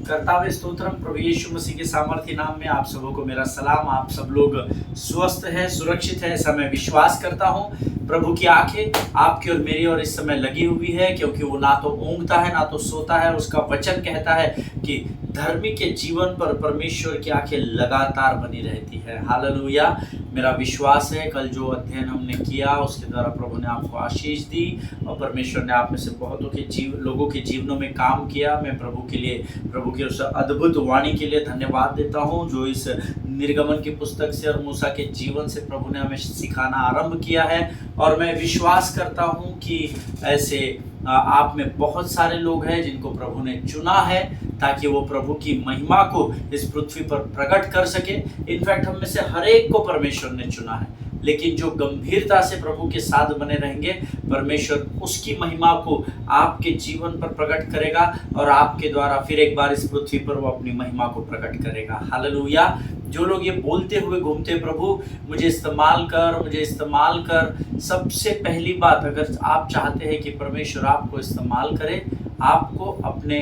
कर्तावे स्तोत्रम प्रभु यीशु मसीह के सामर्थ्य नाम में आप सबों को मेरा सलाम। आप सब लोग स्वस्थ हैं, सुरक्षित हैं, ऐसा मैं विश्वास करता हूँ। प्रभु की आंखें आपकी और मेरी और इस समय लगी हुई है, क्योंकि वो ना तो ऊँघता है ना तो सोता है। उसका वचन कहता है कि धर्मी के जीवन पर परमेश्वर की आंखें लगातार बनी रहती है। हालेलुया। मेरा विश्वास है कल जो अध्ययन हमने किया उसके द्वारा प्रभु ने आपको आशीष दी और परमेश्वर ने आप में से बहुतों के लोगों के जीवनों में काम किया। मैं प्रभु के लिए, प्रभु की उस अद्भुत वाणी के लिए धन्यवाद देता हूँ जो इस निर्गमन की पुस्तक से और मूसा के जीवन से प्रभु ने हमें सिखाना आरंभ किया है। और मैं विश्वास करता हूँ कि ऐसे आप में बहुत सारे लोग हैं जिनको प्रभु ने चुना है ताकि वो प्रभु की महिमा को इस पृथ्वी पर प्रकट कर सके। इनफैक्ट हम में से हर एक को परमेश्वर ने चुना है, लेकिन जो गंभीरता से प्रभु के साथ बने रहेंगे परमेश्वर उसकी महिमा को आपके जीवन पर प्रकट करेगा और आपके द्वारा फिर एक बार इस पृथ्वी पर वो अपनी महिमा को प्रकट करेगा। हालेलुया। जो लोग ये बोलते हुए घूमते प्रभु मुझे इस्तेमाल कर, मुझे इस्तेमाल कर, सबसे पहली बात, अगर आप चाहते हैं कि परमेश्वर आपको इस्तेमाल करे, आपको अपने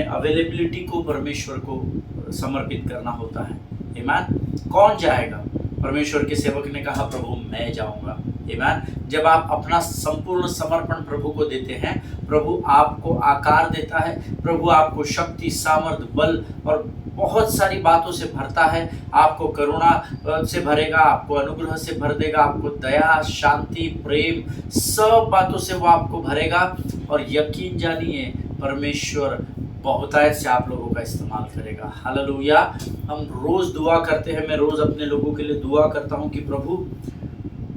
अवेलेबिलिटी को परमेश्वर को समर्पित करना होता है। आमीन। कौन जाएगा? परमेश्वर के सेवक ने कहा प्रभु मैं जाऊंगा। आमीन। जब आप अपना संपूर्ण समर्पण प्रभु को देते हैं, प्रभु आपको आकार देता है, प्रभु आपको शक्ति, सामर्थ, बल और बहुत सारी बातों से भरता है। आपको करुणा से भरेगा, आपको अनुग्रह से भर देगा, आपको दया, शांति, प्रेम, सब बातों से वो आपको भरेगा। और यकीन जानिए परमेश्वर बहुतायत से आप लोगों का इस्तेमाल करेगा। हालेलुया। हम रोज़ दुआ करते हैं, मैं रोज़ अपने लोगों के लिए दुआ करता हूँ कि प्रभु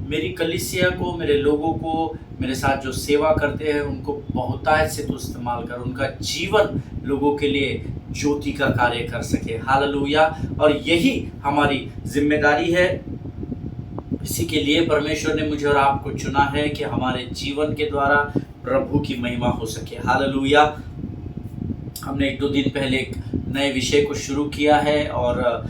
मेरी कलीसिया को, मेरे लोगों को, मेरे साथ जो सेवा करते हैं उनको बहुतायत से तो इस्तेमाल कर, उनका जीवन लोगों के लिए ज्योति का कार्य कर सके। हालेलुया। और यही हमारी जिम्मेदारी है। इसी के लिए परमेश्वर ने मुझे और आपको चुना है कि हमारे जीवन के द्वारा प्रभु की महिमा हो सके। हालेलुया। हमने 1-2 दिन पहले एक नए विषय को शुरू किया है और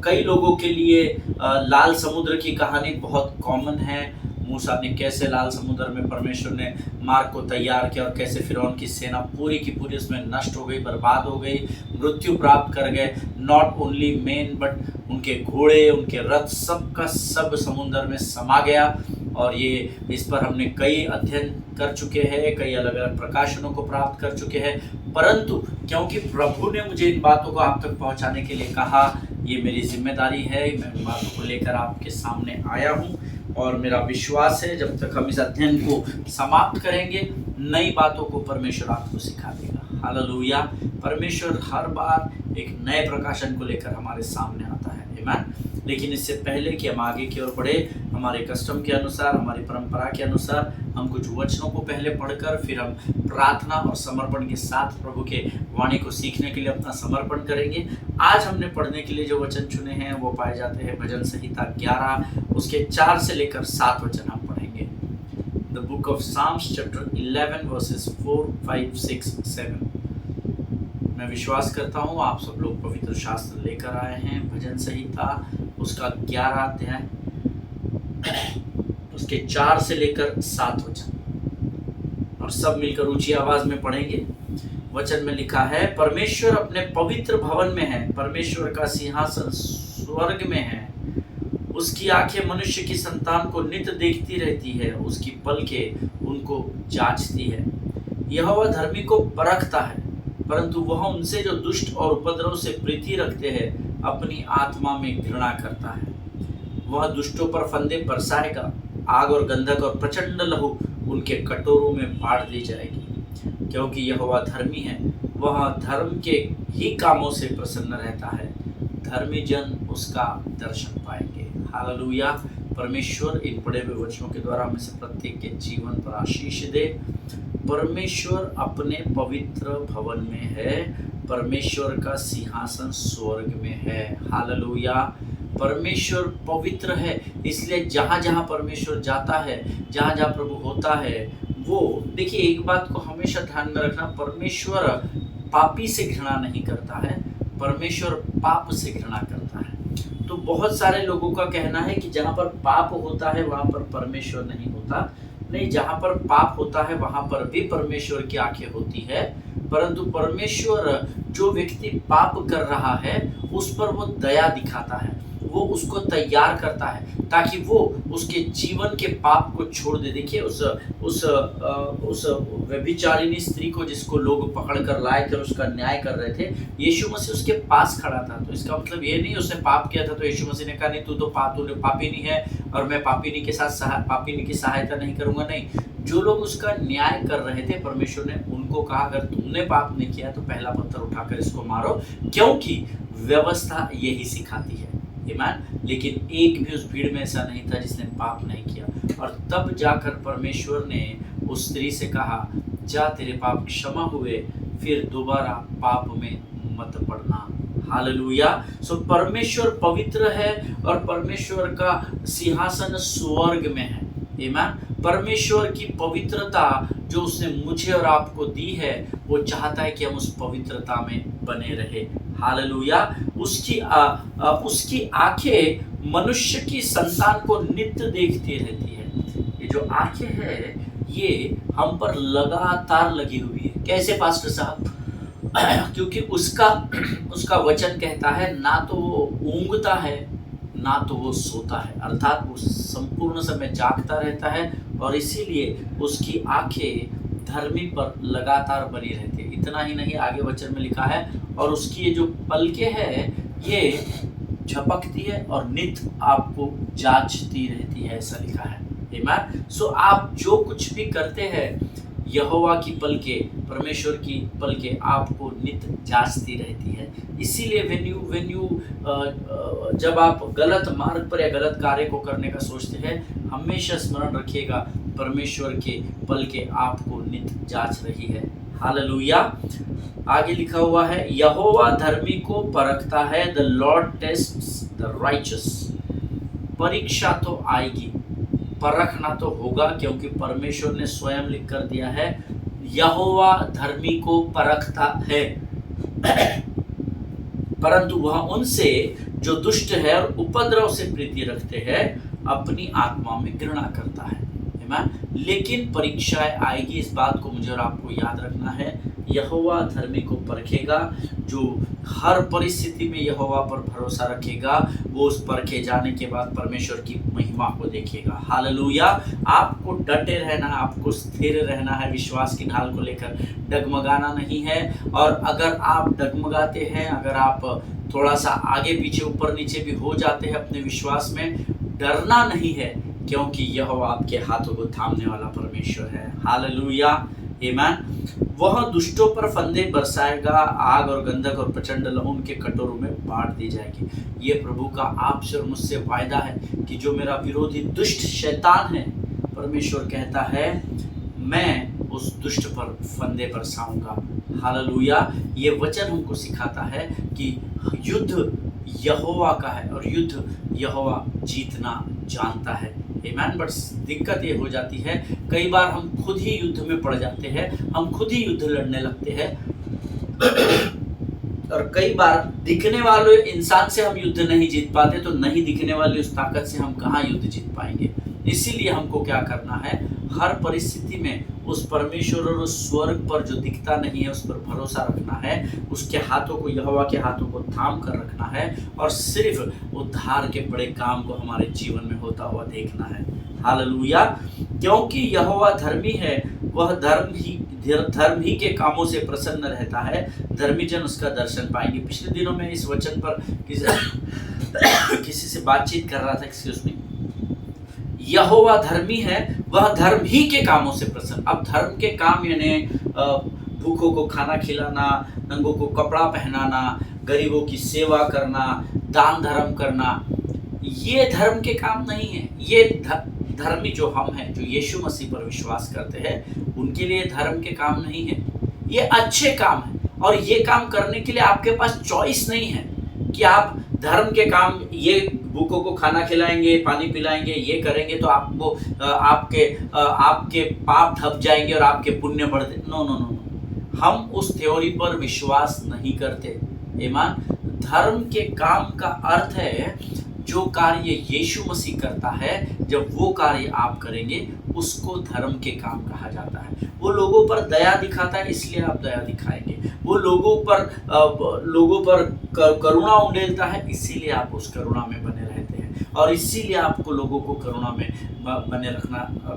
कई लोगों के लिए लाल समुद्र की कहानी बहुत कॉमन है। मूसा ने कैसे लाल समुद्र में परमेश्वर ने मार्ग को तैयार किया और कैसे फिरौन की सेना पूरी की पूरी उसमें नष्ट हो गई, बर्बाद हो गई, मृत्यु प्राप्त कर गए। नॉट ओनली मेन बट उनके घोड़े, उनके रथ, सब का सब समुद्र में समा गया। और ये इस पर हमने कई अध्ययन कर चुके हैं, कई अलग अलग प्रकाशनों को प्राप्त कर चुके हैं। परंतु क्योंकि प्रभु ने मुझे इन बातों को आप तक पहुंचाने के लिए कहा, ये मेरी जिम्मेदारी है, मैं इन बातों को लेकर आपके सामने आया हूं। और मेरा विश्वास है जब तक हम इस अध्ययन को समाप्त करेंगे नई बातों को परमेश्वर आपको सिखा देगा। हालेलुया। परमेश्वर हर बार एक नए प्रकाशन को लेकर हमारे सामने आता है। आमीन। लेकिन इससे पहले कि हम आगे की ओर बढ़े, हमारे कस्टम के अनुसार, हमारी परंपरा के अनुसार हम कुछ वचनों को पहले पढ़कर फिर हम प्रार्थना और समर्पण के साथ प्रभु के वाणी को सीखने के लिए अपना समर्पण करेंगे। आज हमने पढ़ने के लिए जो वचन चुने हैं वो पाए जाते हैं भजन संहिता 11 उसके 4 से लेकर 7 वचन हम पढ़ेंगे। The book of Psalms chapter 11 verses 4, 5, 6, 7। मैं विश्वास करता हूँ आप सब लोग पवित्र शास्त्र लेकर आए हैं। भजन संहिता उसका 11 अध्याय उसके 4 से लेकर 7 वचन और सब मिलकर ऊंची आवाज में पढ़ेंगे। वचन में लिखा है, परमेश्वर अपने पवित्र भवन में है, परमेश्वर का सिंहासन स्वर्ग में है। उसकी आंखें मनुष्य की संतान को नित्य देखती रहती है, उसकी पलकें उनको जांचती है। यहोवा धर्मी को परखता है, परंतु वह उनसे जो दुष्ट और उपद्रव से प्रीति रखते हैं अपनी आत्मा में घृणा करता है। वह दुष्टों पर फंदे बरसाएगा, आग और गंधक और प्रचंड लहू उनके कटोरों में बाढ़ दी जाएगी। क्योंकि यहोवा धर्मी है, वह धर्म के ही कामों से प्रसन्न रहता है, धर्मी जन उसका दर्शन पाएंगे। हालेलुया। परमेश्वर इन पढ़े हुए वचनों के द्वारा हमें से प्रत्येक के जीवन पर आशीष दे। परमेश्वर अपने पवित्र भवन में है, परमेश्वर का सिंहासन स्वर्ग में है। हालेलुया। परमेश्वर पवित्र है, इसलिए जहाँ जहाँ परमेश्वर जाता है, जहाँ जहाँ प्रभु होता है, वो देखिए एक बात को हमेशा ध्यान में रखना, परमेश्वर पापी से घृणा नहीं करता है, परमेश्वर पाप से घृणा करता है। तो बहुत सारे लोगों का कहना है कि जहाँ पर पाप होता है वहाँ पर परमेश्वर नहीं होता। नहीं, जहाँ पर पाप होता है वहाँ पर भी परमेश्वर की आंखें होती है, परंतु परमेश्वर जो व्यक्ति पाप कर रहा है उस पर वो दया दिखाता है, वो उसको तैयार करता है ताकि वो उसके जीवन के पाप को छोड़ दे। देखिए उस व्यभिचारिणी स्त्री को जिसको लोग पकड़ कर लाए थे और उसका न्याय कर रहे थे, यीशु मसीह उसके पास खड़ा था। तो इसका मतलब ये नहीं उसने पाप किया था तो यीशु मसीह ने कहा नहीं, तू तो तूने पापिनी है और मैं पापिनी के साथ पापिनी की सहायता नहीं करूंगा। नहीं, जो लोग उसका न्याय कर रहे थे परमेश्वर ने उनको कहा अगर तुमने पाप नहीं किया तो पहला पत्थर उठाकर इसको मारो, क्योंकि व्यवस्था यही सिखाती है। ईमान। लेकिन एक भी उस भीड़ में ऐसा नहीं था जिसने पाप नहीं किया। और तब जाकर परमेश्वर ने उस स्त्री से कहा, जा तेरे पाप क्षमा हुए, फिर दोबारा पाप में मत पड़ना। हालेलुया। सो परमेश्वर पवित्र है और परमेश्वर का सिंहासन स्वर्ग में है। ईमान। परमेश्वर की पवित्रता जो उसने मुझे और आपको दी है, वो चाहता है कि हम उस पवित्रता में बने रहे। हालेलुया। उसकी आंखें मनुष्य की संतान को नित्य देखती रहती है। ये जो आंखें हैं ये हम पर लगातार लगी हुई है। कैसे पास्टर साहब? क्योंकि उसका वचन कहता है ना तो वो ऊँगता है ना तो वो सोता है, अर्थात वो संपूर्ण समय जागता रहता है और इसीलिए उसकी आंखें धर्मी पर लगातार बनी रहती है। इतना ही नहीं, आगे वचन में लिखा है और उसकी ये जो पलकें है ये झपकती है और नित्य आपको जांचती रहती है, ऐसा लिखा है। आमीन। सो आप जो कुछ भी करते हैं, यहोवा की पलकें, परमेश्वर की पलकें आपको नित्य जांचती रहती है। इसीलिए when you जब आप गलत मार्ग पर या गलत कार्य को करने का सोचते हैं, हमेशा स्मरण रखिएगा परमेश्वर के पलकें आपको नित्य जांच रही है। हालेलुया। आगे लिखा हुआ है, यहोवा धर्मी को परखता है, the Lord tests the righteous. परीक्षा तो आएगी, परखना तो होगा, क्योंकि परमेश्वर ने स्वयं लिख कर दिया है, यहोवा धर्मी को परखता है परंतु वह उनसे जो दुष्ट है और उपद्रव से प्रीति रखते हैं अपनी आत्मा में घृणा करता है। लेकिन परीक्षाएं आएगी, इस बात को मुझे और आपको याद रखना है। यहोवा धर्मी को परखेगा, जो हर परिस्थिति में यहोवा पर भरोसा रखेगा वो उस परखे जाने के बाद परमेश्वर की महिमा को देखेगा। हालेलुया। आपको डटे रहना, आपको स्थिर रहना है, विश्वास की ढाल को लेकर डगमगाना नहीं है। और अगर आप डगमगाते हैं, अगर आप थोड़ा सा आगे पीछे ऊपर नीचे भी हो जाते हैं अपने विश्वास में, डरना नहीं है, क्योंकि यहोवा आपके हाथों को थामने वाला परमेश्वर है। हालेलुया। आमीन। वह दुष्टों पर फंदे बरसाएगा, आग और गंधक और प्रचंड लहू उनके कटोरों में बांट दी जाएगी। ये प्रभु का आपसे और मुझसे वायदा है कि जो मेरा विरोधी दुष्ट शैतान है, परमेश्वर कहता है मैं उस दुष्ट पर फंदे बरसाऊंगा। हालेलुया। ये वचन हमको सिखाता है कि युद्ध यहोवा का है और युद्ध यहोवा जीतना जानता है। आमीन। बट दिक्कत ये हो जाती है, कई बार हम खुद ही युद्ध में पड़ जाते हैं, हम खुद ही युद्ध लड़ने लगते हैं और कई बार दिखने वाले इंसान से हम युद्ध नहीं जीत पाते, तो नहीं दिखने वाली उस ताकत से हम कहाँ युद्ध जीत पाएंगे। इसीलिए हमको क्या करना है, हर परिस्थिति में उस परमेश्वर और उस स्वर्ग पर जो दिखता नहीं है उस पर भरोसा रखना है, उसके हाथों को, यहोवा के हाथों को थाम कर रखना है और सिर्फ उद्धार के बड़े काम को हमारे जीवन में होता हुआ देखना है। हालेलुया। क्योंकि यहोवा धर्मी है, वह धर्म ही के कामों से प्रसन्न रहता है, धर्मी जन उसका दर्शन पाएंगे। पिछले दिनों में इस वचन पर किसी से बातचीत कर रहा था, एक्सक्यूज मी। यहोवा धर्मी है, वह धर्म ही के कामों से प्रसन्न। अब धर्म के काम यानी भूखों को खाना खिलाना, नंगों को कपड़ा पहनाना, गरीबों की सेवा करना, दान धर्म करना, ये धर्म के काम नहीं है। ये धर्मी जो हम हैं, जो यीशु मसीह पर विश्वास करते हैं, उनके लिए धर्म के काम नहीं है। ये अच्छे काम है और ये काम करने के लिए आपके पास चॉइस नहीं है कि आप धर्म के काम, ये भूखों को खाना खिलाएंगे, पानी पिलाएंगे, ये करेंगे तो आपको आपके पाप ढप जाएंगे और आपके पुण्य बढ़ दे। नो नो नो, हम उस थ्योरी पर विश्वास नहीं करते। आमीन। धर्म के काम का अर्थ है जो कार्य यीशु मसीह करता है, जब वो कार्य आप करेंगे उसको धर्म के काम कहा जाता है। वो लोगों पर दया दिखाता है, इसलिए आप दया दिखाएंगे। वो लोगों पर करुणा उंडेलता है, इसीलिए आप उस करुणा में बने रहते हैं, और इसीलिए आपको लोगों को करुणा में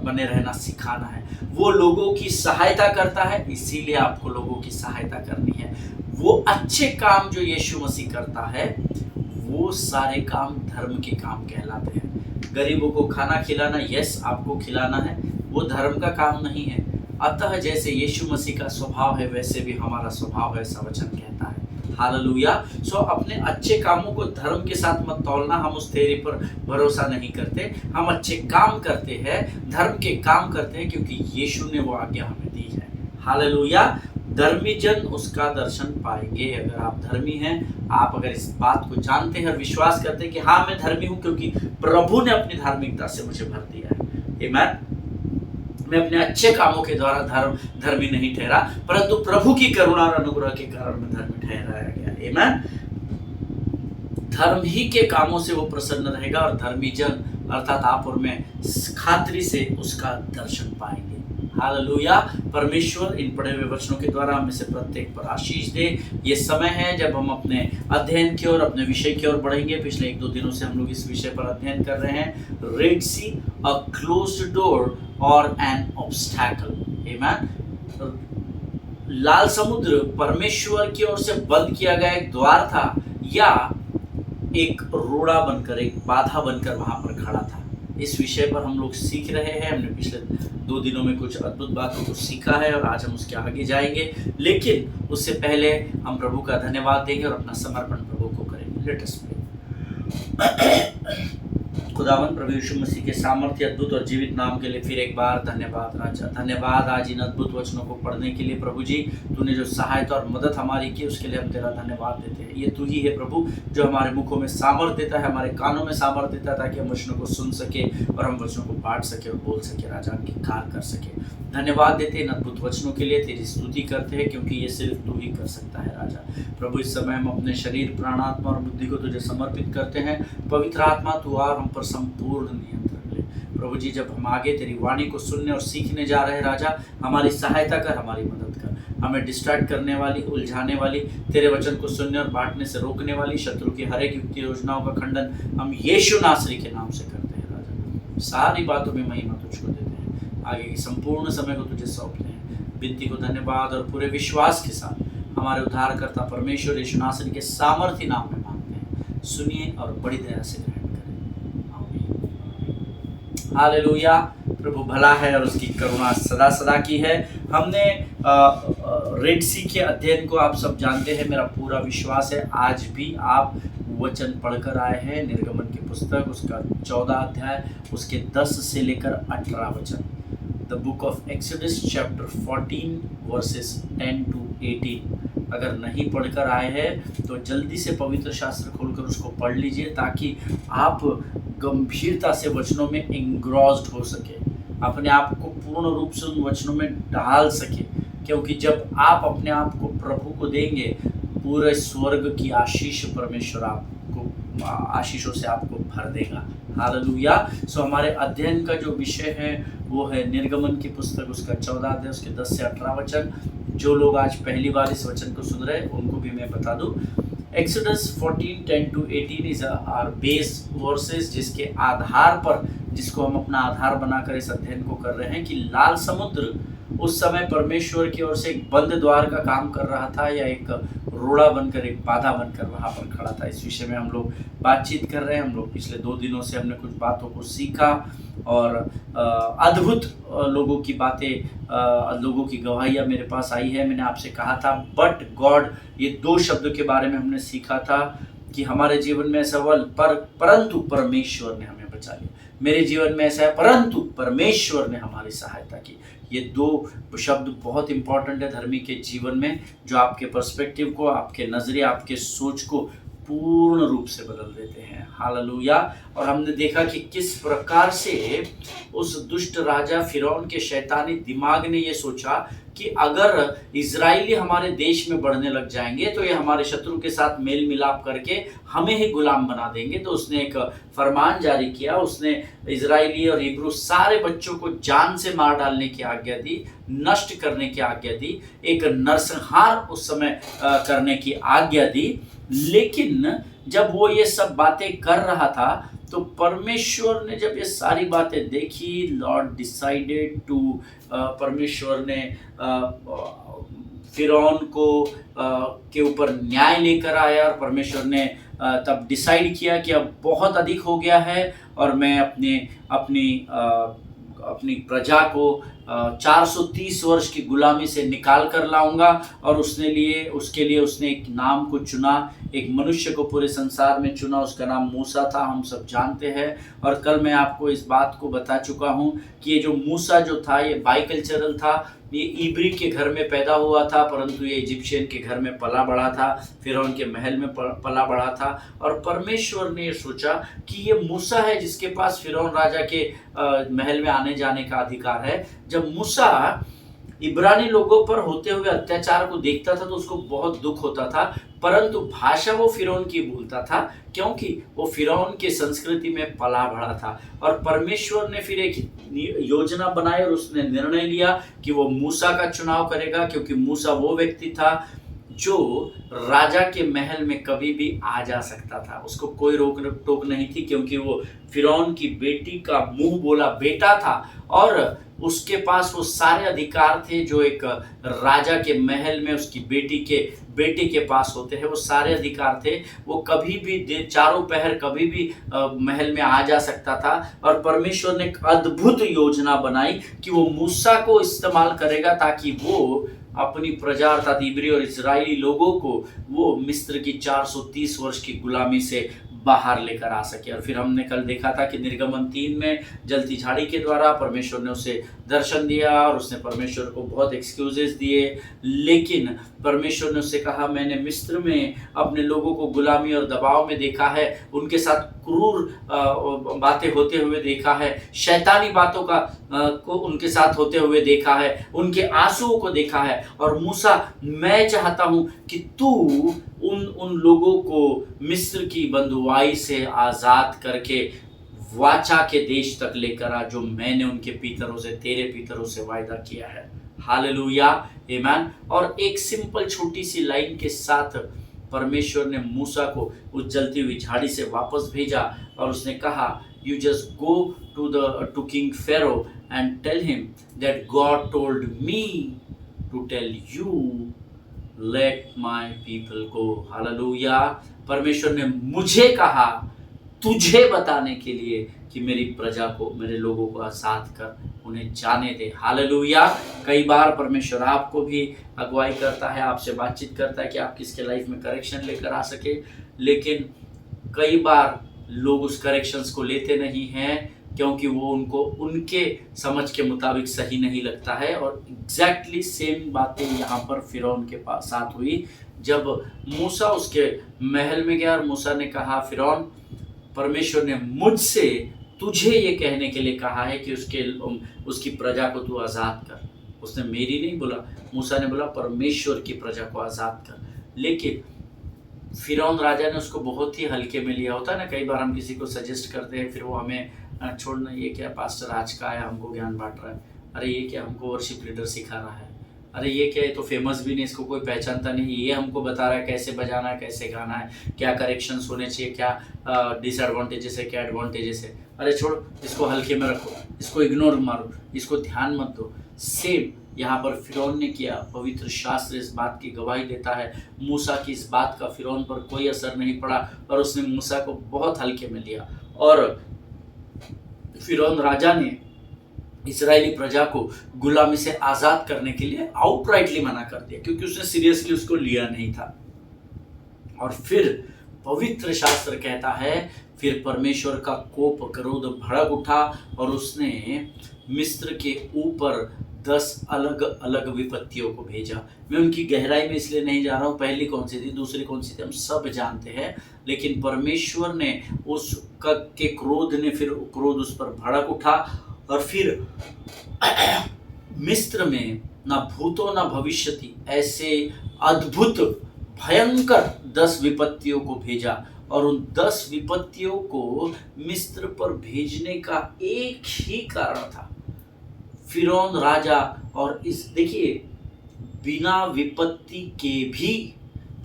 बने रहना सिखाना है। वो लोगों की सहायता करता है, इसीलिए आपको लोगों की सहायता करनी है। वो अच्छे काम जो यीशु मसीह करता है, वो सारे काम धर्म के काम कहलाते हैं। गरीबों को खाना खिलाना, यस आपको खिलाना है, वो धर्म का काम नहीं है। अतः जैसे यीशु मसीह का स्वभाव है, वैसे भी हमारा स्वभाव है, ऐसा वचन कहता है। हालेलुया। सो अपने अच्छे कामों को धर्म के साथ मत तौलना। हम उस थ्योरी पर भरोसा नहीं करते। हम अच्छे काम करते हैं, धर्म के काम करते हैं, क्योंकि यीशु ने वो आज्ञा हमें दी है। हालेलुया। धर्मी जन उसका दर्शन पाएंगे। अगर आप धर्मी हैं, आप अगर इस बात को जानते हैं और विश्वास करते हैं कि हाँ मैं धर्मी हूँ, क्योंकि प्रभु ने अपनी धार्मिकता से मुझे भर दिया है। आमीन। मैं अपने अच्छे कामों के द्वारा धर्मी नहीं ठहरा, परंतु प्रभु की करुणा और अनुग्रह के कारण मैं धर्मी ठहराया गया। आमीन। धर्म ही के कामों से वो प्रसन्न रहेगा, और धर्मी जन अर्थात आप और मैं खातरी से उसका दर्शन पाएंगे। हालेलुया। परमेश्वर इन पढ़े हुए वचनों के द्वारा हमें से प्रत्येक पर आशीष दे। ये समय है जब हम अपने अध्ययन की ओर, अपने विषय की ओर बढ़ेंगे। पिछले 1-2 दिनों से हम लोग इस विषय पर अध्ययन कर रहे हैं, Red Sea, a closed door और एन ऑब्स्टैकल। आमीन। लाल समुद्र परमेश्वर की ओर से बंद किया गया एक द्वार था, या एक रोड़ा बनकर, एक बाधा बनकर वहां पर खड़ा था। इस विषय पर हम लोग सीख रहे हैं। हमने पिछले 2 दिनों में कुछ अद्भुत बातों को सीखा है, और आज हम उसके आगे जाएंगे। लेकिन उससे पहले हम प्रभु का धन्यवाद देंगे और अपना समर्पण प्रभु को करेंगे। Let us pray. खुदावन प्रभु यीशु मसीह के सामर्थ्य, अद्भुत और जीवित नाम के लिए फिर एक बार धन्यवाद राजा। धन्यवाद आज इन अद्भुत वचनों को पढ़ने के लिए प्रभु जी। तूने जो सहायता और मदद हमारी की, उसके लिए हम तेरा धन्यवाद देते हैं। ये तू ही है प्रभु जो हमारे मुखों में सामर्थ्य देता है, हमारे कानों में सामर्थ्य देता है, ताकि हम वचनों को सुन सके और हम वचनों को बांट सके और बोल सके राजा, अंगीकार कर सके। धन्यवाद देते हैं इन अद्भुत वचनों के लिए, तेरी स्तुति करते हैं, क्योंकि ये सिर्फ तू ही कर सकता है राजा। प्रभु इस समय हम अपने शरीर, प्राणात्मा और बुद्धि को तुझे समर्पित करते हैं। पवित्र आत्मा तू आ और हम पर संपूर्ण नियंत्रण ले। प्रभु जी, जब हम आगे तेरी वाणी को सुनने और सीखने जा रहे हैं राजा, हमारी सहायता कर, हमारी मदद कर। हमें डिस्ट्रैक्ट करने वाली, उलझाने वाली, तेरे वचन को सुनने और बांटने से रोकने वाली शत्रु की हर एक युक्ति योजनाओं का खंडन हम यीशु नासरी के नाम से करते हैं राजा। सारी बातों में महिमा तुझको देते हैं। आगे की संपूर्ण समय को तुझे सौंपते हैं। विनती को धन्यवाद और पूरे विश्वास के साथ हमारे उद्धारकर्ता परमेश्वर यीशु नासरी के सामर्थी नाम में मांगते हैं। सुनिए और बड़ी दया से ग्रहण करें। आमीन। हालेलुया। प्रभु भला है और उसकी करुणा सदा सदा की है। हमने रेड सी के अध्ययन को आप सब जानते हैं। मेरा पूरा विश्वास है आज भी आप वचन पढ़कर आए हैं। निर्गमन की पुस्तक, उसका 14 अध्याय, उसके 10 से लेकर 18 वचन। The book of exodus chapter 14 versus 10 to 18। अगर नहीं पढ़कर आए हैं तो जल्दी से पवित्र शास्त्र खोलकर उसको पढ़ लीजिए, ताकि आप गंभीरता से वचनों में एंग्रॉस्ड हो सके, अपने आप को पूर्ण रूप से उन वचनों में डाल सके। क्योंकि जब आप अपने आप को प्रभु को देंगे, पूरे स्वर्ग की आशीष परमेश्वर आपको आशीषों से आपको भर देगा। हालेलुया। सो हमारे अध्ययन का जो विषय है वो है निर्गमन की पुस्तक, उसका 14 अध्याय, उसके 10 से 18 वचन। जो लोग आज पहली बार इस वचन को सुन रहे हैं उनको भी मैं बता दूं, Exodus 14 10 to 18 is our base verses, जिसके आधार पर, जिसको हम अपना आधार बनाकर इस अध्ययन को कर रहे हैं कि लाल समुद्र उस समय परमेश्वर की ओर से एक बंद द्वार का काम कर रहा था, या एक रोड़ा बनकर, एक बाधा बनकर वहां पर खड़ा था। इस विषय में हम लोग बातचीत कर रहे हैं। हम लोग पिछले 2 दिनों से हमने कुछ बातों को सीखा, और अद्भुत लोगों की बातें, लोगों की गवाहियाँ मेरे पास आई है। मैंने आपसे कहा था बट गॉड, ये 2 शब्द के बारे में हमने सीखा था कि हमारे जीवन में ऐसा हुआ परंतु परमेश्वर ने हमें बचा लिया। मेरे जीवन में ऐसा है परंतु परमेश्वर ने हमारी सहायता की। ये 2 शब्द बहुत इंपॉर्टेंट है धर्मी के जीवन में, जो आपके पर्सपेक्टिव को, आपके नजरिए, आपके सोच को पूर्ण रूप से बदल देते हैं। हालेलुया। और हमने देखा कि किस प्रकार से उस दुष्ट राजा फिरौन के शैतानी दिमाग ने ये सोचा कि अगर इजराइली हमारे देश में बढ़ने लग जाएंगे तो ये हमारे शत्रु के साथ मेल मिलाप करके हमें ही गुलाम बना देंगे। तो उसने एक फरमान जारी किया, उसने इजराइली और हिब्रू सारे बच्चों को जान से मार डालने की आज्ञा दी, नष्ट करने की आज्ञा दी, एक नरसंहार उस समय करने की आज्ञा दी। लेकिन जब वो ये सब बातें कर रहा था तो परमेश्वर ने जब ये सारी बातें देखी, लॉर्ड डिसाइडेड टू, परमेश्वर ने फिरौन को के ऊपर न्याय लेकर आया और परमेश्वर ने तब डिसाइड किया कि अब बहुत अधिक हो गया है और मैं अपनी प्रजा को 430 वर्ष की गुलामी से निकाल कर लाऊंगा। और उसके लिए उसने एक नाम को चुना, एक मनुष्य को पूरे संसार में चुना, उसका नाम मूसा था, हम सब जानते हैं। और कल मैं आपको इस बात को बता चुका हूँ कि ये जो मूसा जो था ये बाइकल्चरल था, ये इब्री के घर में पैदा हुआ था, परंतु ये इजिप्शियन के घर में पला बढ़ा था, फिरौन के महल में पला बढ़ा था। और परमेश्वर ने ये सोचा कि ये मूसा है जिसके पास फिरौन राजा के महल में आने जाने का अधिकार है। जब मूसा इब्रानी लोगों पर होते हुए अत्याचार को देखता था तो उसको बहुत दुख होता था, परंतु भाषा वो फिरौन की बोलता था क्योंकि वो फिरौन के संस्कृति में पला बढ़ा था। और परमेश्वर ने फिर एक योजना बनाई और उसने निर्णय लिया कि वो मूसा का चुनाव करेगा, क्योंकि मूसा वो व्यक्ति था जो राजा के महल में कभी भी आ जा सकता था, उसको कोई रोक टोक नहीं थी, क्योंकि वो फिरौन की बेटी का मुंह बोला बेटा था और उसके पास वो सारे अधिकार थे जो एक राजा के महल में उसकी बेटे के पास होते हैं। वो सारे अधिकार थे, वो कभी भी चारों पहर कभी भी महल में आ जा सकता था। और परमेश्वर ने एक अद्भुत योजना बनाई कि वो मूसा को इस्तेमाल करेगा ताकि वो अपनी प्रजा अर्थात इब्री और इजरायली लोगों को वो मिस्र की 430 वर्ष की गुलामी से बाहर लेकर आ सके। और फिर हमने कल देखा था कि निर्गमन 3 में जलती झाड़ी के द्वारा परमेश्वर ने उसे दर्शन दिया और उसने परमेश्वर को बहुत एक्सक्यूजेस दिए, लेकिन परमेश्वर ने उससे कहा मैंने मिस्र में अपने लोगों को गुलामी और दबाव में देखा है, उनके साथ क्रूर बातें होते हुए देखा है, शैतानी बातों को उनके साथ होते हुए देखा है, उनके आंसुओं को देखा है। और मूसा, मैं चाहता हूं कि तू उन लोगों को मिस्र की बंधुआई से आजाद करके वाचा के देश तक लेकर आ जो मैंने उनके पितरों से, तेरे पितरों से वायदा किया है। हालेलुया, आमीन। और एक सिंपल छोटी सी लाइन के साथ परमेश्वर ने मूसा को उस जलती हुई झाड़ी से वापस भेजा और उसने कहा you just go to king Pharaoh and tell him that God told me to tell you let my people go. Hallelujah. परमेश्वर ने मुझे कहा तुझे बताने के लिए कि मेरी प्रजा को, मेरे लोगों को आजाद कर उन्हें जाने दे। हालेलुया। कई बार परमेश्वर आपको भी अगुवाई करता है, आपसे बातचीत करता है कि आप किसके लाइफ में करेक्शन लेकर आ सके, लेकिन कई बार लोग उस करेक्शंस को लेते नहीं हैं क्योंकि वो उनको उनके समझ के मुताबिक सही नहीं लगता है। और एग्जैक्टली सेम बातें यहाँ पर फिरौन के पास साथ हुई। जब मूसा उसके महल में गया और मूसा ने कहा फिरौन, परमेश्वर ने मुझसे तुझे ये कहने के लिए कहा है कि उसकी प्रजा को तू आज़ाद कर। उसने मेरी नहीं बोला, मूसा ने बोला परमेश्वर की प्रजा को आज़ाद कर। लेकिन फिरौन राजा ने उसको बहुत ही हल्के में लिया। होता है ना, कई बार हम किसी को सजेस्ट करते हैं फिर वो हमें छोड़ना, ये क्या पास्टर आज का है हमको ज्ञान बांट रहा है, अरे ये क्या हमको वर्शिप लीडर सिखा रहा है, अरे ये क्या है तो फेमस भी नहीं, इसको कोई पहचानता नहीं, ये हमको बता रहा है कैसे बजाना है, कैसे गाना है, क्या करेक्शंस होने चाहिए, क्या डिसएडवांटेजेस है, क्या एडवांटेजेस है। अरे छोड़ो, इसको हल्के में रखो, इसको इग्नोर मारो, इसको ध्यान मत दो। सेम यहाँ पर फिरौन ने किया। पवित्र शास्त्र इस बात की गवाही देता है, मूसा की इस बात का फिरौन पर कोई असर नहीं पड़ा और उसने मूसा को बहुत हल्के में लिया। और फिरौन राजा ने इस्राएली प्रजा को गुलामी से आजाद करने के लिए आउटराइटली मना कर दिया क्योंकि उसने सीरियसली उसको लिया नहीं था। और फिर पवित्र शास्त्र कहता है फिर परमेश्वर का कोप क्रोध भड़क उठा और उसने मिस्र के ऊपर 10 अलग अलग विपत्तियों को भेजा। मैं उनकी गहराई में इसलिए नहीं जा रहा हूँ, पहली कौन सी थी, दूसरी कौन सी थी, हम सब जानते हैं। लेकिन परमेश्वर ने के क्रोध ने फिर क्रोध उस पर भड़क उठा और फिर मिस्र में ना भूतो ना भविष्यति, ऐसे अद्भुत भयंकर 10 विपत्तियों को भेजा। और उन 10 विपत्तियों को मिस्र पर भेजने का एक ही कारण था, फिरौन राजा। और इस देखिए, बिना विपत्ति के भी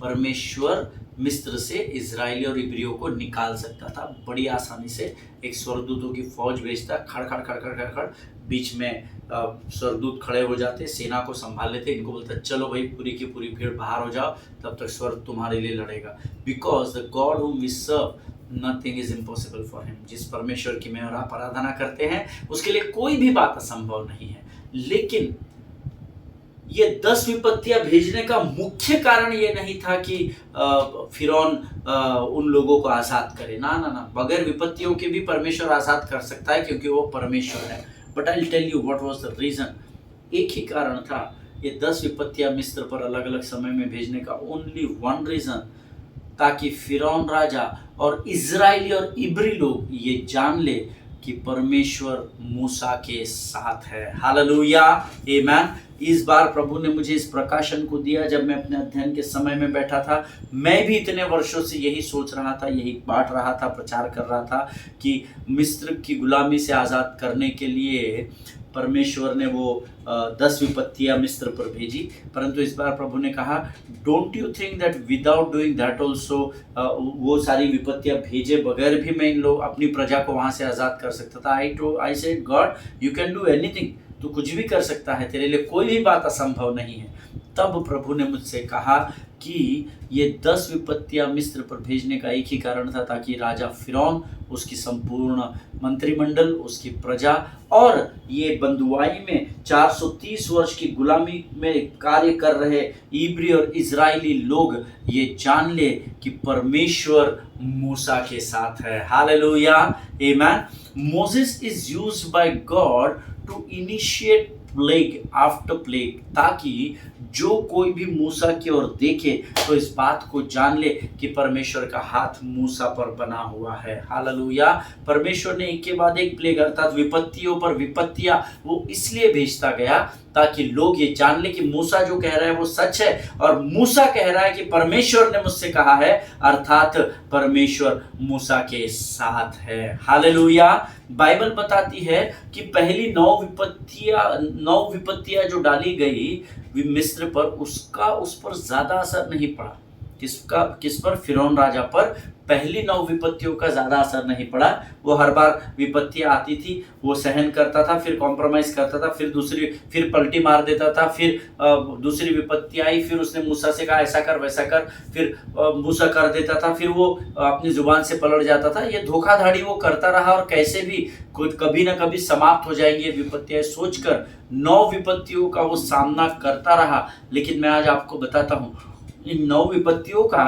परमेश्वर मिस्र से इजराइली और इब्रियों को निकाल सकता था बड़ी आसानी से। एक स्वर्गदूतों की फौज भेजता, खड़ खड़ खड़ खड़ खड़ खड़, बीच में स्वर्गदूत खड़े हो जाते, सेना को संभाल लेते, इनको बोलता चलो भाई पूरी की पूरी भीड़ बाहर हो जाओ, तब तक स्वर्ग तुम्हारे लिए लड़ेगा। Because the God whom we serve, nothing is impossible for him. जिस परमेश्वर की मैं और आप आराधना करते हैं उसके लिए कोई भी बात असंभव नहीं है। लेकिन ये 10 विपत्तियां भेजने का मुख्य कारण ये नहीं था कि फिरौन उन लोगों को आजाद करे। ना ना ना, बगैर विपत्तियों के भी परमेश्वर आजाद कर सकता है क्योंकि वो परमेश्वर है। But I will tell you what was the reason. एक ही कारण था, ये 10 विपत्तियां मिस्र पर अलग अलग समय में भेजने का ओनली वन रीजन, ताकि फिरौन राजा और इजराइली और इब्री लोग ये जान ले कि परमेश्वर मूसा के साथ है। हालेलुया, आमेन। इस बार प्रभु ने मुझे इस प्रकाशन को दिया जब मैं अपने अध्ययन के समय में बैठा था। मैं भी इतने वर्षों से यही सोच रहा था, यही बांट रहा था, प्रचार कर रहा था कि मिस्र की गुलामी से आज़ाद करने के लिए परमेश्वर ने वो 10 विपत्तियां मिस्र पर भेजी। परंतु इस बार प्रभु ने कहा, don't you think that without doing that also, वो सारी विपत्तियां भेजे बगैर भी मैं इन लोग अपनी प्रजा को वहां से आज़ाद कर सकता था। I said God you can do anything, तू कुछ भी कर सकता है, तेरे लिए कोई भी बात असंभव नहीं है। तब प्रभु ने मुझसे कहा कि ये 10 विपत्तियां मिस्र पर भेजने का एक ही कारण था, ताकि राजा फिरौन, उसकी संपूर्ण मंत्रिमंडल, उसकी प्रजा और ये बंदुआई में 430 वर्ष की गुलामी में कार्य कर रहे इब्री और इजराइली लोग ये जान ले कि परमेश्वर मूसा के साथ है। Hallelujah, amen. Moses is used by God to initiate plague after plague, ताकि जो कोई भी मूसा की ओर देखे तो इस बात को जान ले कि परमेश्वर का हाथ मूसा पर बना हुआ है। हालेलुया। परमेश्वर ने एक के बाद एक प्लेग अर्थात विपत्तियों पर विपत्तियां वो इसलिए भेजता गया ताकि लोग ये जान ले कि मूसा जो कह रहा है वो सच है, और मूसा कह रहा है कि परमेश्वर ने मुझसे कहा है, अर्थात परमेश्वर मूसा के साथ है। हालेलुया। बाइबल बताती है कि पहली 9 विपत्तियां जो डाली गई मिस्र पर, उसका उस पर ज्यादा असर नहीं पड़ा। किस पर? फिरौन राजा पर पहली 9 विपत्तियों का ज्यादा असर नहीं पड़ा। वो हर बार विपत्तियां आती थी, वो सहन करता था, फिर कॉम्प्रोमाइज करता था, फिर पलटी मार देता था, फिर दूसरी विपत्ति आई, फिर उसने मूसा से कहा ऐसा कर वैसा कर, फिर मूसा कर देता था, फिर वो अपनी जुबान से पलट जाता था। ये धोखाधड़ी वो करता रहा और कैसे भी कभी ना कभी समाप्त हो जाएंगी ये विपत्तियां सोचकर 9 विपत्तियों का वो सामना करता रहा। लेकिन मैं आज आपको बताता हूँ, इन 9 विपत्तियों का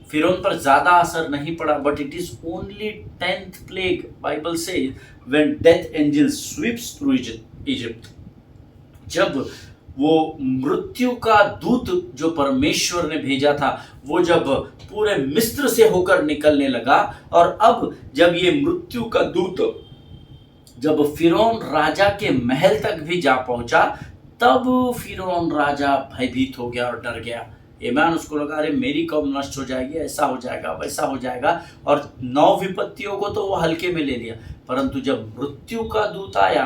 फिरौन पर ज्यादा असर नहीं पड़ा, but it is only 10th plague bible से when death angel sweeps through Egypt. जब वो मृत्यु का दूत जो परमेश्वर ने भेजा था वो जब पूरे मिस्र से होकर निकलने लगा, और अब जब ये मृत्यु का दूत जब फिरौन राजा के महल तक भी जा पहुंचा, तब फिरौन राजा भयभीत हो गया और डर गया। आमेन। उसको लगा अरे मेरी कौम नष्ट हो जाएगी, ऐसा हो जाएगा वैसा हो जाएगा, और 9 विपत्तियों को तो वो हल्के में ले लिया। परंतु जब मृत्यु का दूत आया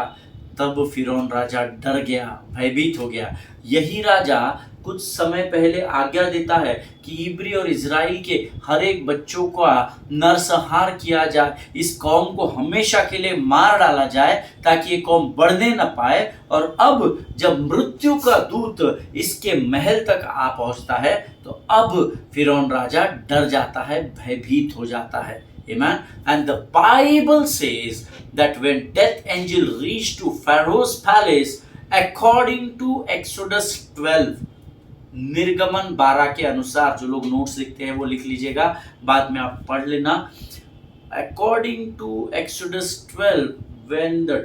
तब फिरौन राजा डर गया, भयभीत हो गया। यही राजा कुछ समय पहले आज्ञा देता है कि इब्री और इजराइल के हर एक बच्चों का नरसंहार किया जाए, इस कौम को हमेशा के लिए मार डाला जाए ताकि ये कौम बढ़ने न पाए। और अब जब मृत्यु का दूत इसके महल तक आ पहुंचता है तो अब फिरौन राजा डर जाता है, भयभीत हो जाता है। Amen. And the Bible says that when death angel reached to Pharaoh's palace, according to Exodus 12, निर्गमन 12 के अनुसार, जो लोग नोट्स लिखते हैं वो लिख लीजिएगा, बाद में आप पढ़ लेना। According to Exodus 12, when the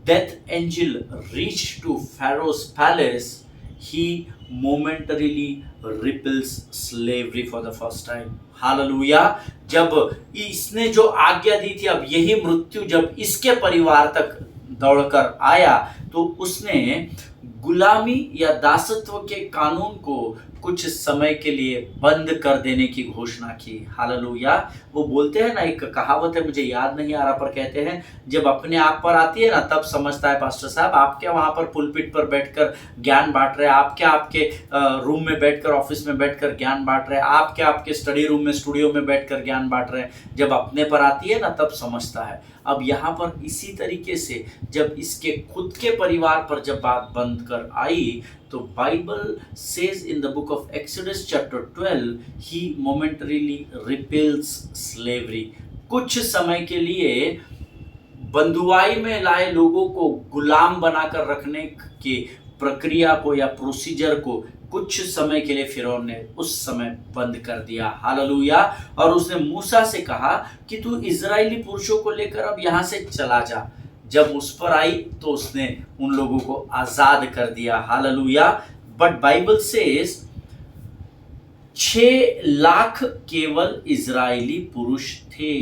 death angel reached to Pharaoh's palace, he momentarily repels slavery for the first time. Hallelujah. जब इसने जो आज्ञा दी थी, अब यही मृत्यु जब इसके परिवार तक दौड़कर आया तो उसने गुलामी या दासत्व के कानून को कुछ समय के लिए बंद कर देने की घोषणा की। हालेलुया। वो बोलते हैं ना, एक कहावत है, मुझे याद नहीं आ रहा, पर कहते हैं जब अपने आप पर आती है ना तब समझता है पास्टर साहब, आप क्या वहां पर पुलपिट पर बैठकर ज्ञान बांट रहे हैं, आप क्या आपके रूम में बैठकर, ऑफिस में बैठकर ज्ञान बांट रहे हैं, आप क्या आपके स्टडी रूम में, स्टूडियो में बैठकर ज्ञान बांट रहे हैं। जब अपने पर आती है ना तब समझता है। अब यहाँ पर इसी तरीके से जब इसके खुद के परिवार पर जब बात बंद कर आई तो Bible says in the book of exodus chapter 12 he momentarily repels slavery. कुछ समय के लिए बंधुआई में लाए लोगों को गुलाम बनाकर रखने की प्रक्रिया को या प्रोसीजर को कुछ समय के लिए फिरौन ने उस समय बंद कर दिया। हालेलुया। और उसने मूसा से कहा कि तू इजरायली पुरुषों को लेकर अब यहाँ से चला जा। जब उस पर आई तो उसने उन लोगों को आजाद कर दिया। Hallelujah. But Bible says 6 lakh केवल इजरायली पुरुष थे,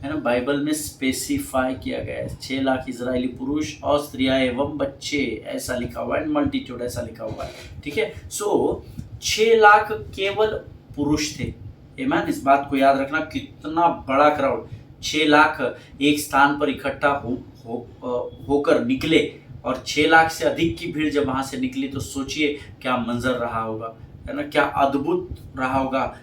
है ना। बाइबल में स्पेसिफाई किया गया है 6 लाख इजरायली पुरुष और स्त्रियां एवं बच्चे, ऐसा लिखा हुआ है, मल्टीट्यूड ऐसा लिखा हुआ है, ठीक है। सो 6 लाख केवल पुरुष थे। आमीन। इस बात को याद रखना, कितना बड़ा क्राउड, 6 लाख एक स्थान पर इकट्ठा होकर निकले और 6 लाख से अधिक की भीड़ जब वहां से निकली तो सोचिए क्या मंजर रहा होगा, है ना, क्या अद्भुत रहा होगा।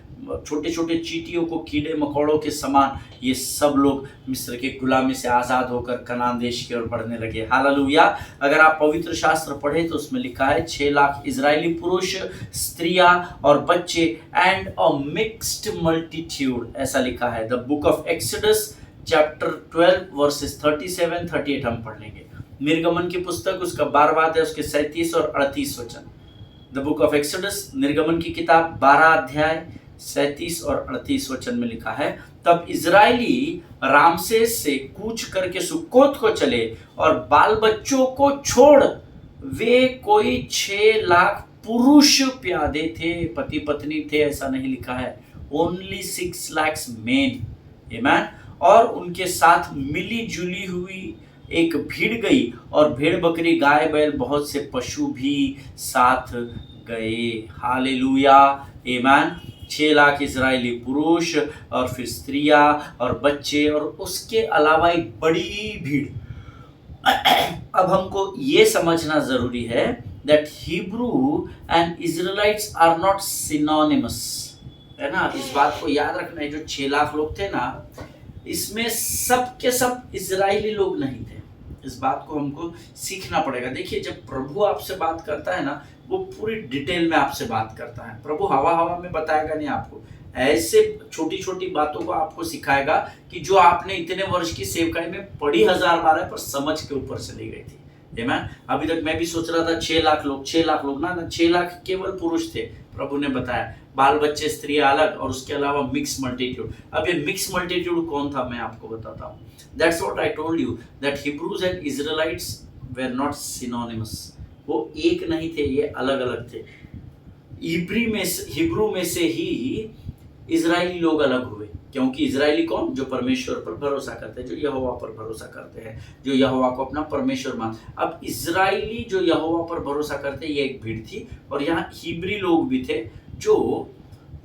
छोटे छोटे चींटियों को कीड़े मकोड़ों के समान ये सब लोग मिस्र के गुलामी से आजाद होकर कनान देश की ओर बढ़ने लगे। हालेलुया। अगर आप पवित्र शास्त्र पढ़े तो उसमें लिखा है 6 लाख इजरायली पुरुष, स्त्रियां और बच्चे एंड अ मिक्स्ड मल्टीट्यूड, ऐसा लिखा है। The book of exodus chapter 12 versus 37-38 हम पढ़ लेंगे। निर्गमन की पुस्तक उसका 12वां अध्याय उसके 37 और 38 वचन। द बुक ऑफ एक्सोडस, निर्गमन की किताब 12 अध्याय 37 और 38 वचन में लिखा है, तब इजरायली रामसेस से कूच करके सुक्कोत को चले और बाल बच्चों को छोड़ वे कोई 6 लाख पुरुष प्यादे थे, पति पत्नी थे, ऐसा नहीं लिखा है। Only 6 lakhs main. आमीन। और उनके साथ मिली जुली हुई एक भीड़ गई और भेड़ बकरी गाय बैल बहुत से पशु भी साथ गए। हालेलुया। आमीन। 6 लाख इजरायली पुरुष और फिर स्त्रियां और बच्चे और उसके अलावा एक बड़ी भीड़। अब हमको ये समझना जरूरी है that Hebrew and Israelites are not synonymous, है ना। इस बात को याद रखना है, जो 6 लाख लोग थे ना, इसमें सब के सब इजरायली लोग नहीं थे। इस बात को हमको सीखना पड़ेगा। देखिए, जब प्रभु आपसे बात करता है ना, वो पूरी डिटेल में आपसे बात करता है। प्रभु हवा हवा में बताएगा नहीं आपको, ऐसे छोटी छोटी बातों को आपको सिखाएगा कि जो आपने इतने वर्ष की सेवकाई में पढ़ी 1000 बार है पर समझ के ऊपर चली गई थी। अभी तक मैं भी सोच रहा था 6 लाख लोग, 6 लाख लोग ना, 6 लाख केवल पुरुष थे। प्रभु ने बताया बाल बच्चे स्त्रियां अलग और उसके अलावा मिक्स मल्टीट्यूड। अब ये मिक्स मल्टीट्यूड कौन था मैं आपको बताता हूँ। That's what I told you that Hebrews and Israelites were not synonymous. वो एक नहीं थे, ये अलग अलग थे। हिब्रू में से ही इजरायली लोग अलग हुए, क्योंकि इजरायली कौन? जो परमेश्वर पर भरोसा करते हैं, जो यहोवा पर भरोसा करते हैं, जो यहोवा को अपना परमेश्वर मान। अब इजरायली जो यहोवा पर भरोसा करते हैं, ये एक भीड़ थी। और यहाँ हिब्री लोग भी थे जो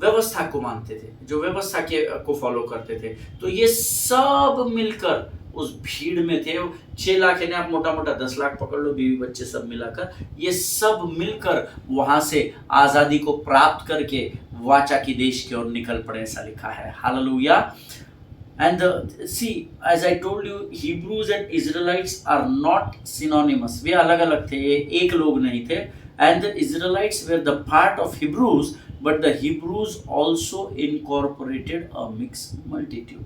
व्यवस्था को मानते थे, जो व्यवस्था को फॉलो करते थे। तो ये सब मिलकर उस भीड़ में थे। 6 लाख है, आप मोटा मोटा 10 लाख पकड़ लो, बीवी बच्चे सब मिलाकर, ये सब मिलकर वहां से आजादी को प्राप्त करके वाचा की देश की ओर निकल पड़े, ऐसा लिखा है। Hallelujah. And see, as I told you, Hebrews and Israelites are not synonymous. वे अलग अलग थे, ये एक लोग नहीं थे। And the Israelites were the part of Hebrews, but the Hebrews also incorporated a mixed multitude.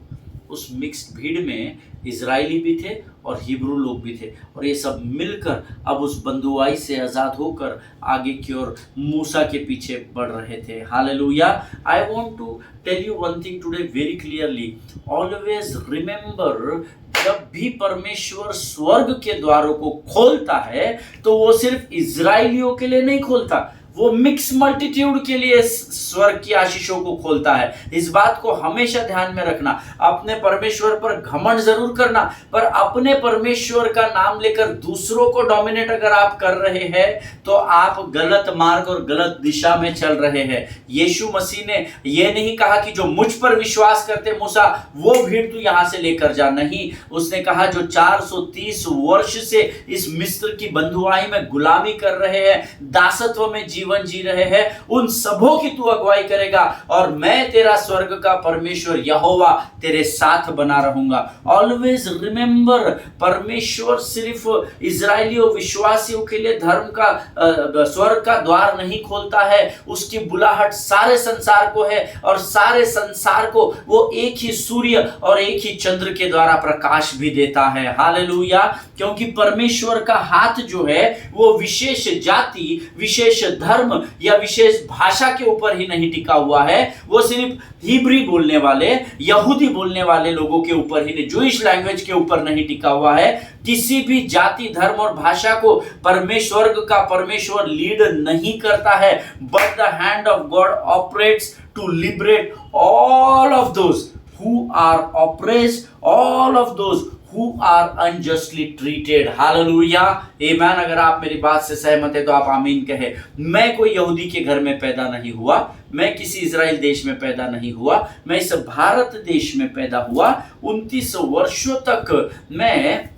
उस मिक्स्ड भीड़ में इजरायली भी थे और हिब्रू लोग भी थे, और ये सब मिलकर अब उस बंधुआई से आजाद होकर आगे की ओर मूसा के पीछे बढ़ रहे थे। Hallelujah. I want to tell you one thing today very clearly. Always remember, जब भी परमेश्वर स्वर्ग के द्वारों को खोलता है तो वो सिर्फ इजरायलियों के लिए नहीं खोलता, वो मिक्स मल्टीट्यूड के लिए स्वर्ग की आशीषों को खोलता है। इस बात को हमेशा ध्यान में रखना। अपने परमेश्वर पर घमंड जरूर करना, पर अपने परमेश्वर का नाम लेकर दूसरों को डोमिनेट अगर आप कर रहे हैं तो आप गलत मार्ग और गलत दिशा में चल रहे हैं। यीशु मसीह ने यह नहीं कहा कि जो मुझ पर विश्वास करते मूसा वो भीड़ तू यहां से लेकर जा, नहीं, उसने कहा जो 430 वर्ष से इस मिस्र की बंधुआई में गुलामी कर रहे हैं, दासत्व में जीवन जी रहे हैं, उन सबों की तू अगुवाई करेगा और मैं तेरा स्वर्ग का परमेश्वर यहोवा तेरे साथ बना रहूंगा। ऑलवेज रिमेंबर, परमेश्वर सिर्फ इजरायलियों विश्वासियों के लिए धर्म का स्वर्ग का द्वार नहीं खोलता है, उसकी बुलाहट सारे संसार को है और सारे संसार को वो एक ही सूर्य और एक ही चंद्र के द्वारा प्रकाश भी देता है। हालेलुया। क्योंकि परमेश्वर का हाथ जो है वो विशेष जाति, विशेष धर्म या विशेष भाषा के ऊपर ही नहीं टिका हुआ है, वो सिर्फ हिब्री बोलने वाले, यहूदी बोलने वाले लोगों के ऊपर ही नहीं, जूइश लैंग्वेज के ऊपर नहीं टिका हुआ है। किसी भी जाति, धर्म और भाषा को परमेश्वर का परमेश्वर लीड नहीं करता है, but the hand of God operates to liberate all of those who are oppressed, all of those who are unjustly treated. Hallelujah, amen। अगर आप मेरी बात से सहमत है तो आप आमीन कहे। मैं कोई यहूदी के घर में पैदा नहीं हुआ, मैं किसी इजराइल देश में पैदा नहीं हुआ, मैं इस भारत देश में पैदा हुआ। 29 वर्षों तक मैं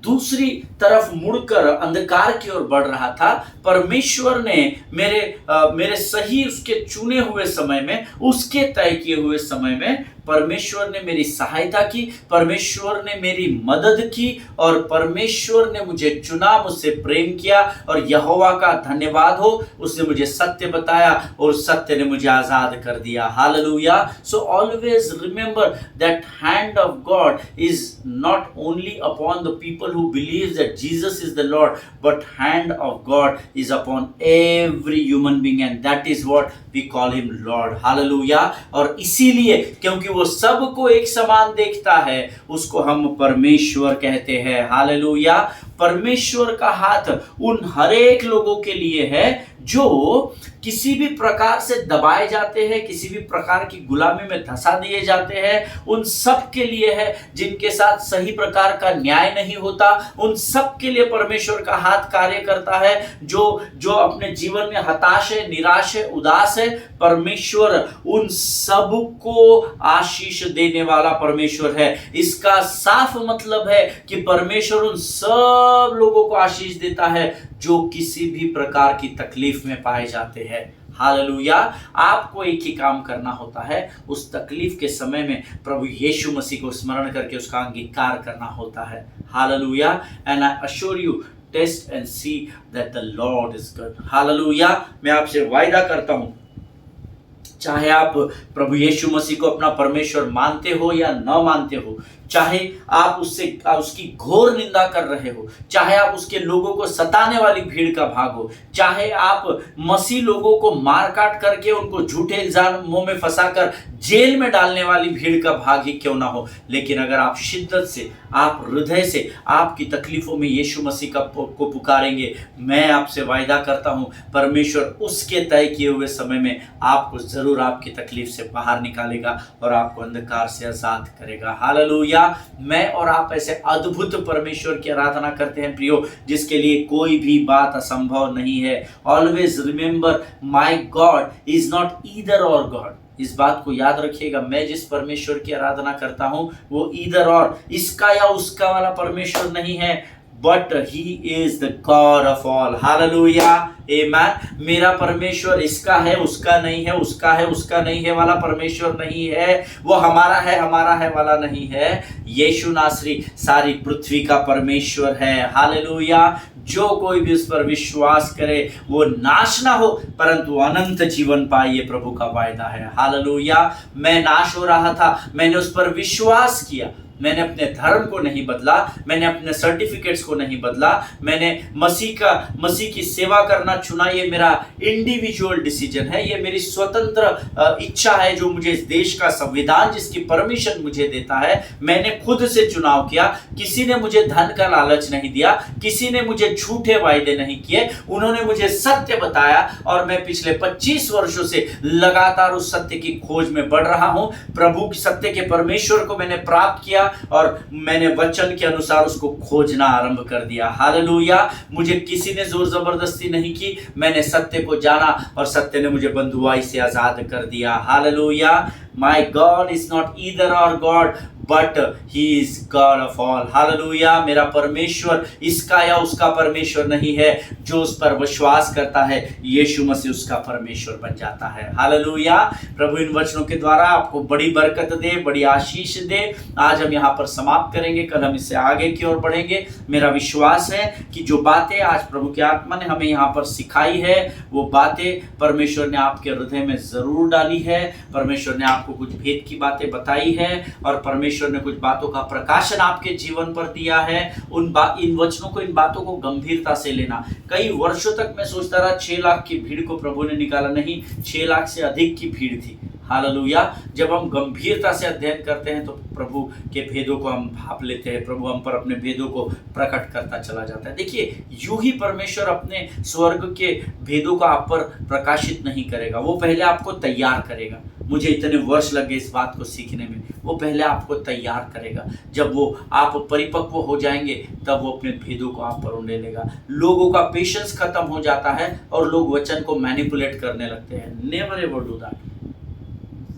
दूसरी तरफ मुड़कर अंधकार की ओर बढ़ रहा था। परमेश्वर ने मेरे सही उसके चुने हुए समय में, उसके तय किए हुए समय में परमेश्वर ने मेरी सहायता की, परमेश्वर ने मेरी मदद की और परमेश्वर ने मुझे चुना, मुझसे प्रेम किया और यहोवा का धन्यवाद हो, उसने मुझे सत्य बताया और सत्य ने मुझे आजाद कर दिया। Hallelujah. So always remember that hand of God is not only upon the people who believe that Jesus is the Lord, but hand of God is upon every human being and that is what we call him Lord. Hallelujah. और इसीलिए क्योंकि वो सबको एक समान देखता है, उसको हम परमेश्वर कहते हैं। हालेलुया। परमेश्वर का हाथ उन हरेक लोगों के लिए है जो किसी भी प्रकार से दबाए जाते हैं, किसी भी प्रकार की गुलामी में धंसा दिए जाते हैं, उन सब के लिए है जिनके साथ सही प्रकार का न्याय नहीं होता, उन सब के लिए परमेश्वर का हाथ कार्य करता है। जो अपने जीवन में हताश है, निराश है, उदास है, परमेश्वर उन सब को आशीष देने वाला परमेश्वर है। इसका साफ मतलब है कि परमेश्वर उन सब लोगों को आशीष देता है जो किसी भी प्रकार की तकलीफ में पाए जाते हैं। हालेलुया। आपको एक ही काम करना होता है, उस तकलीफ के समय में प्रभु यीशु मसीह को स्मरण करके उसका अंगीकार करना होता है। Hallelujah. And I assure you, taste and see that the Lord is good. Hallelujah. मैं आपसे वायदा करता हूं, चाहे आप प्रभु यीशु मसीह को अपना परमेश्वर मानते हो या न मानते हो, चाहे आप उसकी घोर निंदा कर रहे हो, चाहे आप उसके लोगों को सताने वाली भीड़ का भाग हो, चाहे आप मसीह लोगों को मार काट करके उनको झूठे इल्जामों में फंसाकर जेल में डालने वाली भीड़ का भाग ही क्यों ना हो, लेकिन अगर आप शिद्दत से, आप हृदय से आपकी तकलीफों में यीशु मसीह को पुकारेंगे, मैं आपसे वायदा करता हूं परमेश्वर उसके तय किए हुए समय में आपको जरूर आपकी तकलीफ से बाहर निकालेगा और आपको अंधकार से आजाद करेगा। हालेलुया। मैं और आप ऐसे अद्भुत परमेश्वर की आराधना करते हैं प्रियो, जिसके लिए कोई भी बात असंभव नहीं है। Always remember, my God is not either और गॉड। इस बात को याद रखिएगा, मैं जिस परमेश्वर की आराधना करता हूं वो ईदर और, इसका या उसका वाला परमेश्वर नहीं है, but he is the God of all. Hallelujah, amen. मेरा परमेश्वर इसका है, उसका नहीं है, उसका है, उसका नहीं है वाला परमेश्वर नहीं है। वो हमारा है वाला नहीं है। यीशु नासरी सारी पृथ्वी का परमेश्वर है। हालेलुया। जो कोई भी उस पर विश्वास करे वो नाश ना हो परंतु अनंत जीवन पाए, ये प्रभु का वायदा है। हालेलुया। मैं नाश हो रहा था, मैंने उस पर विश्वास किया, मैंने अपने धर्म को नहीं बदला, मैंने अपने सर्टिफिकेट्स को नहीं बदला, मैंने मसीह की सेवा करना चुना। ये मेरा इंडिविजुअल डिसीजन है, ये मेरी स्वतंत्र इच्छा है जो मुझे इस देश का संविधान जिसकी परमिशन मुझे देता है, मैंने खुद से चुनाव किया। किसी ने मुझे धन का लालच नहीं दिया, किसी ने मुझे झूठे वायदे नहीं किए, उन्होंने मुझे सत्य बताया और मैं पिछले 25 वर्षों से लगातार उस सत्य की खोज में बढ़ रहा हूं। प्रभु की सत्य के परमेश्वर को मैंने प्राप्त किया और मैंने वचन के अनुसार उसको खोजना आरंभ कर दिया। हालेलुया। मुझे किसी ने जोर जबरदस्ती नहीं की, मैंने सत्य को जाना और सत्य ने मुझे बंधुआई से आजाद कर दिया। Hallelujah. My God is not either or God, but He is God of all. Hallelujah. मेरा परमेश्वर इसका या उसका परमेश्वर नहीं है, जो उस पर विश्वास करता है यीशु मसीह उसका परमेश्वर बन जाता है। हालेलुया। प्रभु इन वचनों के द्वारा आपको बड़ी बरकत दे, बड़ी आशीष दे। आज हम यहाँ पर समाप्त करेंगे, कल हम इससे आगे की ओर बढ़ेंगे। मेरा विश्वास है कि जो बातें आज प्रभु की आत्मा ने हमें यहाँ पर सिखाई है, वो बातें परमेश्वर ने आपके हृदय में जरूर डाली है। परमेश्वर ने आपको कुछ भेद की बातें बताई है और परमेश्वर ने कुछ बातों का प्रकाशन आपके जीवन पर दिया है। इन वचनों को, इन बातों को गंभीरता से लेना। कई वर्षों तक मैं सोचता रहा 6 लाख की भीड़ को प्रभु ने निकाला, नहीं, 6 लाख से अधिक की भीड़ थी। हालेलुया। जब हम गंभीरता से अध्ययन करते हैं तो प्रभु के भेदों को हम भाप लेते हैं, प्रभु हम पर अपने भेदों को प्रकट करता चला जाता है। देखिए, यूं ही परमेश्वर अपने स्वर्ग के भेदों को आप पर प्रकाशित नहीं करेगा, वो पहले आपको तैयार करेगा। मुझे इतने वर्ष लगे इस बात को सीखने में, वो पहले आपको तैयार करेगा। जब वो आप परिपक्व हो जाएंगे तब वो अपने भेदों को आप पर उंडेलेगा। लोगों का पेशेंस खत्म हो जाता है और लोग वचन को मैनिपुलेट करने लगते हैं। Never ever do that.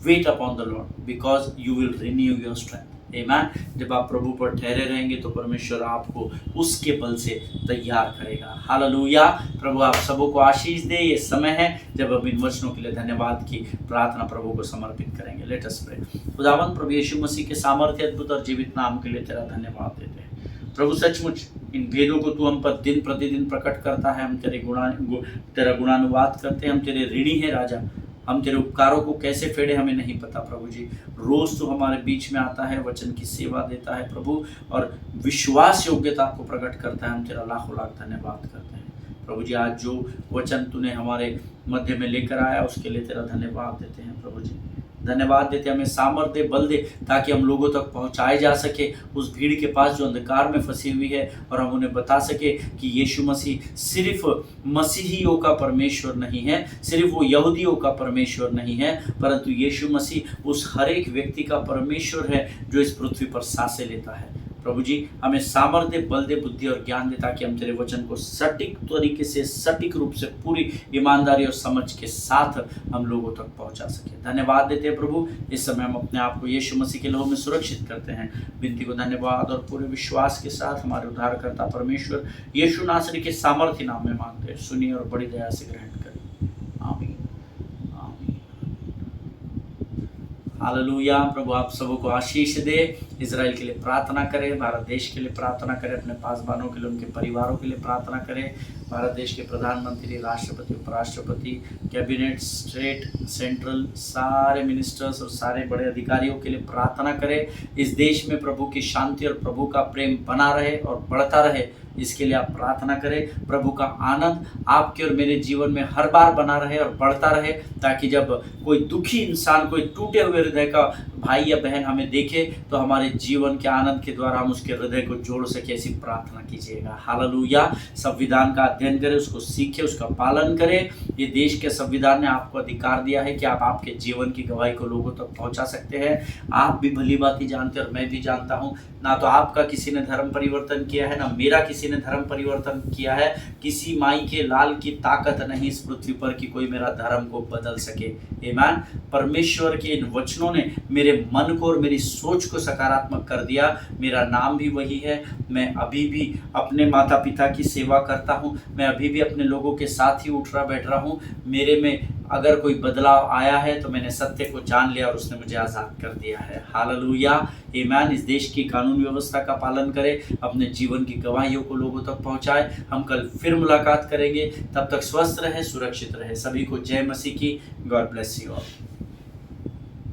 Wait upon the Lord because you will renew your strength. Amen. जब आप प्रभु पर ठहरे रहेंगे तो परमेश्वर आपको उसके बल से तैयार करेगा। हालेलुया। प्रभु आप सबों को आशीष दे। ये समय है जब हम इन वचनों के लिए धन्यवाद की प्रार्थना प्रभु को समर्पित करेंगे। Let us pray. खुदावंद प्रभु यीशु मसीह के सामर्थ्य, अद्भुत और जीवित नाम के लिए तेरा धन्यवाद देते हैं। प्रभु सचमुच इन भेदों को तू हम पर दिन प्रतिदिन प्रकट करता है। हम तेरा गुणानुवाद करते हैं। हम तेरे ऋणी हैं राजा। हम तेरे उपकारों को कैसे फेड़े हमें नहीं पता प्रभु जी। रोज तो हमारे बीच में आता है, वचन की सेवा देता है प्रभु और विश्वास योग्यता को प्रकट करता है। हम तेरा लाखों लाख धन्यवाद करते हैं प्रभु जी। आज जो वचन तूने हमारे मध्य में लेकर आया उसके लिए तेरा धन्यवाद देते हैं प्रभु जी। धन्यवाद देते, हमें सामर्थ्य बल दे ताकि हम लोगों तक पहुंचाए जा सके, उस भीड़ के पास जो अंधकार में फंसी हुई है, और हम उन्हें बता सके कि यीशु मसीह सिर्फ मसीहियों का परमेश्वर नहीं है, सिर्फ वो यहूदियों का परमेश्वर नहीं है, परंतु यीशु मसीह उस हर एक व्यक्ति का परमेश्वर है जो इस पृथ्वी पर सांसें लेता है। प्रभु जी हमें सामर्थ्य बल दे, बुद्धि और ज्ञान दे ताकि हम तेरे वचन को सटीक तरीके से, सटीक रूप से, पूरी ईमानदारी और समझ के साथ हम लोगों तक पहुंचा सके। धन्यवाद देते हैं प्रभु। इस समय हम अपने आप को यीशु मसीह के लहू में सुरक्षित करते हैं। विनती को धन्यवाद और पूरे विश्वास के साथ हमारे उद्धारकर्ता परमेश्वर यीशु नासरी के सामर्थ्य नाम में मांगते हैं। सुनिए और बड़ी दया से ग्रहण करें। आमीन। हालेलुया। प्रभु आप सबों को आशीष दे। इजराइल के लिए प्रार्थना करें, भारत देश के लिए प्रार्थना करें, अपने पासवानों के लिए, उनके परिवारों के लिए प्रार्थना करें। भारत देश के प्रधानमंत्री, राष्ट्रपति, उपराष्ट्रपति, कैबिनेट, स्टेट, सेंट्रल, सारे मिनिस्टर्स और सारे बड़े अधिकारियों के लिए प्रार्थना करें। इस देश में प्रभु की शांति और प्रभु का प्रेम बना रहे और बढ़ता रहे, इसके लिए आप प्रार्थना करें। प्रभु का आनंद आपके और मेरे जीवन में हर बार बना रहे और बढ़ता रहे, ताकि जब कोई दुखी इंसान, कोई टूटे हुए हृदय का भाई या बहन हमें देखे तो हमारे जीवन के आनंद के द्वारा हम उसके हृदय को जोड़ सके। ऐसी प्रार्थना कीजिएगा। हालेलुया। संविधान का अध्ययन करें, उसको सीखें, उसका पालन करें। ये देश के संविधान ने आपको अधिकार दिया है कि आप आपके जीवन की गवाही को लोगों तक पहुंचा सकते हैं। आप भी भली बात ही जानते और मैं भी जानता हूँ, ना तो आपका किसी ने धर्म परिवर्तन किया है, ना मेरा किसी ने धर्म परिवर्तन किया है। किसी माई के लाल की ताकत नहीं इस पृथ्वी पर कि कोई मेरा धर्म को बदल सके। आमीन। परमेश्वर के इन वचनों ने मेरे मन को और मेरी सोच को सकारात्मक कर दिया। मेरा नाम भी वही है। मैं अभी भी अपने माता पिता की सेवा करता हूँ। मैं अभी भी अपने लोगों के साथ ही उठ रहा बैठ रहा हूँ। मेरे में अगर कोई बदलाव आया है तो मैंने सत्य को जान लिया और उसने मुझे आज़ाद कर दिया है। हालेलुया। आमीन। इस देश की कानून व्यवस्था का पालन करें, अपने जीवन की गवाहियों को लोगों तक पहुंचाएं। हम कल फिर मुलाकात करेंगे। तब तक स्वस्थ रहे, सुरक्षित रहे। सभी को जय मसीह की। God bless you all.